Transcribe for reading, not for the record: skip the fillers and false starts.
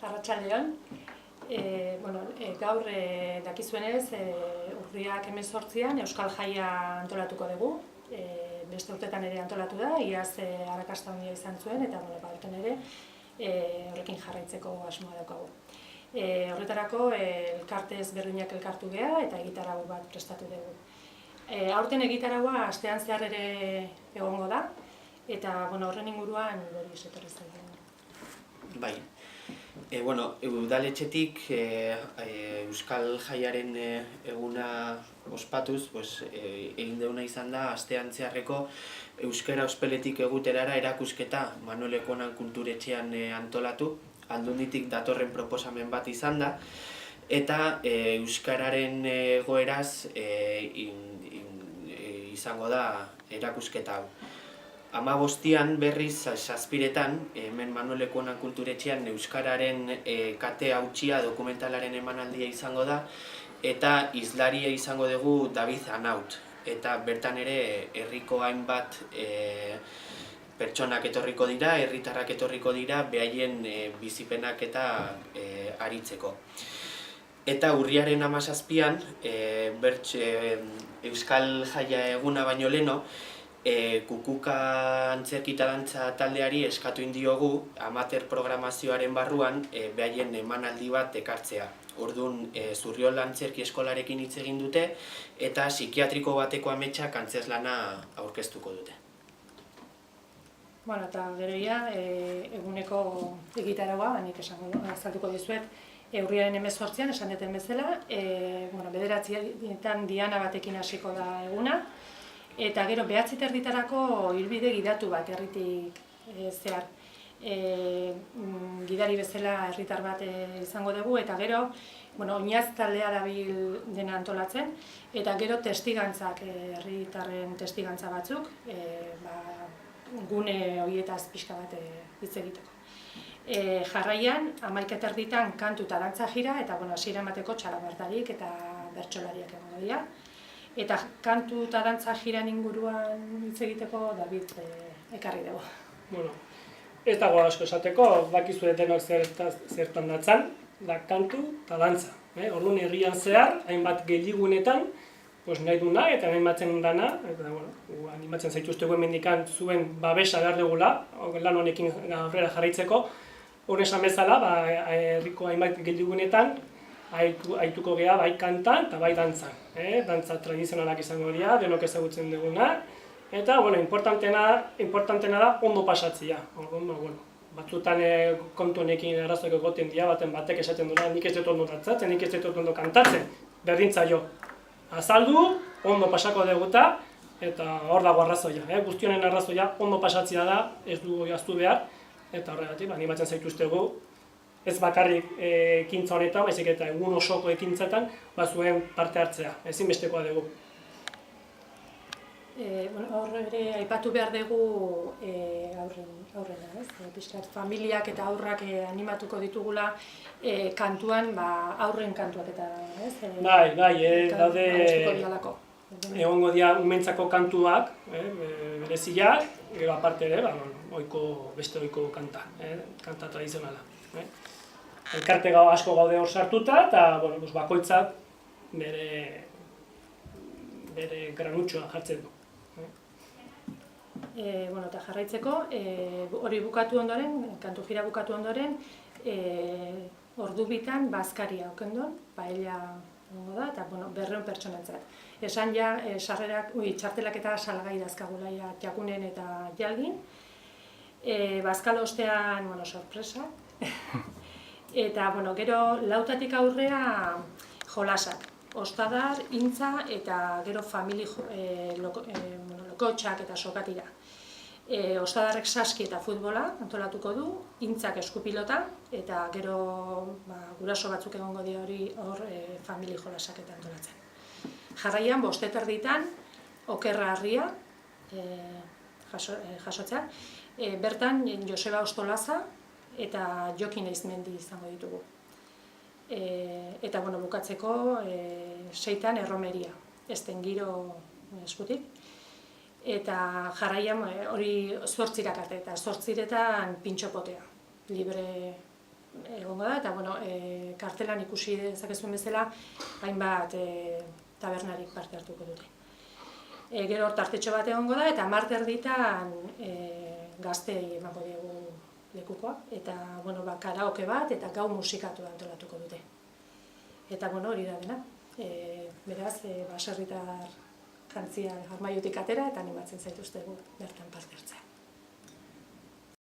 Arratsaldeon. Gaur dakizuenez, urriak 18an Euskal Jaia antolatuko dugu. Beste urtetan ere antolatu da, iaz arrakasta handia izan zuen, eta aurten ere horrekin jarraitzeko asmoa daukagu. Horretarako elkarte ezberdinak elkartu gea eta egitarau bat prestatu dugu. Aurten egitaraua astean zehar ere egongo da, eta horren inguruan hori etorri zaigu. Bai. Udaletxetik Euskal Jaiaren eguna ospatuz, egin deuna izan da astean zeharreko euskara ospeletik eguterara erakusketa Manuel Ekonan kulturetxean antolatu, Aldunditik datorren proposamen bat izan da, eta euskararen egoeraz izango da erakusketa hau. 15an berriz, 7etan, hemen Manuel Ekonan kulturetxean euskararen kate hautsia dokumentalaren emanaldia izango da, eta hizlaria izango dugu David Anaut. Eta bertan ere herriko hainbat pertsonak etorriko dira, herritarrak etorriko dira, behaien bizipenak eta aritzeko. Eta urriaren 17an, Euskal Jaia eguna baino leno, Kukuka antzerki eta dantza taldeari eskatu indiogu amateur programazioaren barruan behaien emanaldi bat ekartzea. Orduan Zurriola antzerki eskolarekin hitz egin dute eta psikiatriko bateko ametsak antzezlana aurkeztuko dute. Eta gero eguneko egitaraua, nik azalduko dizuet, urriaren 18an esan deten bezala, 9etan diana batekin hasiko da eguna, eta gero 9:30 hilbide gidatu bat herritik zehar. Gidari bezala herritar bat izango dugu, eta gero oinaz taldea dabil dena antolatzen, eta gero testigantzak, herritarren testigantza batzuk, gune horietaz pixka bat hitz egiteko. Jarraian, 11:30 kantu eta dantza jira, eta hasiera emateko txalapartarik eta bertsolariak egongo dira. Eta kantu eta dantza jiran inguruan hitz egiteko David ekarri dugu. Ez dago asko esateko, bakizue denok zertan datzan, da kantu eta dantza. Orduan herrian zehar, hainbat gehiagunetan, nahi duna eta animatzen dana, animatzen zaituztegu hemendikan zuen babesa behar dugula, lan honekin aurrera jarraitzeko. Horren esan bezala, herriko hainbat gehiagunetan, haituko geha bai kantan eta bai dantzan. Dantza tradizionalak izango dira, denok ezagutzen duguna. Eta, importantena da ondo pasatzea. Batzutan kontu honekin arazoak egoten dira, batek esaten duna, nik ez dut ondo dantzatzen, nik ez dut ondo kantatzen. Berdintza jo. Azaldu, ondo pasako deguta, eta hor dago arrazoia. Guztionen arrazoia ondo pasatzea da, ez dugu jaztu behar, eta horregatik, animatzen zaituztegu, ez bakarrik ekintza honetan, baizik eta egun osoko ekintzetan, zuen parte hartzea, ezinbestekoa dugu. Hor ere aipatu behar dugu aurrena, pixkat familiak eta aurrak animatuko ditugula kantuan, aurren kantuak eta, Bai, daude egongo dira umentzako kantuak, bereziak, gero aparte ere, beste ohiko kanta tradizionala. Elkarte asko gaude hor sartuta, eta bakoitzak bere granutxoa jartzen du. Eta jarraitzeko, hori bukatu ondoren, kantu jira bukatu ondoren, ordu bitan bazkaria okendon, paella egongo da, eta 200 pertsonentzat. Esan sarrerak, txartelak eta salgai dazkagula Jakunen eta Jalgin. Bazkal ostean, sorpresa. Eta, gero 4:00 aurrea jolasak. Ostadar, intza eta gero famili lokotxak eta sokatira. Ostadarrek saski eta futbola antolatuko du, intzak eskupilota, eta gero guraso batzuk egongo dira hor famili jolasak eta antolatzen. Jarraian, 5:30 okerra harria jasotzea. Bertan, Joseba Ostolaza eta Jokin Eizmendi izango ditugu. Eta bukatzeko 6:00 erromeria, estengiro eskutik. Eta jarraian hori 8:00 arte, eta 8:00 pintxopotea, libre egongo da, eta bueno, kartelan ikusi dezakezuen bezala, hainbat tabernarik parte hartuko dute. Gero hor tartetxo bat egongo da, eta 10:30 gazteei emango diegu lekukoa, eta bueno, karaoke bat eta gau musikatu antolatuko dute. Eta bueno, hori da dena. Beraz, baserritar jantzia armaiotik atera eta animatzen zaituztegu bertan parte hartzea.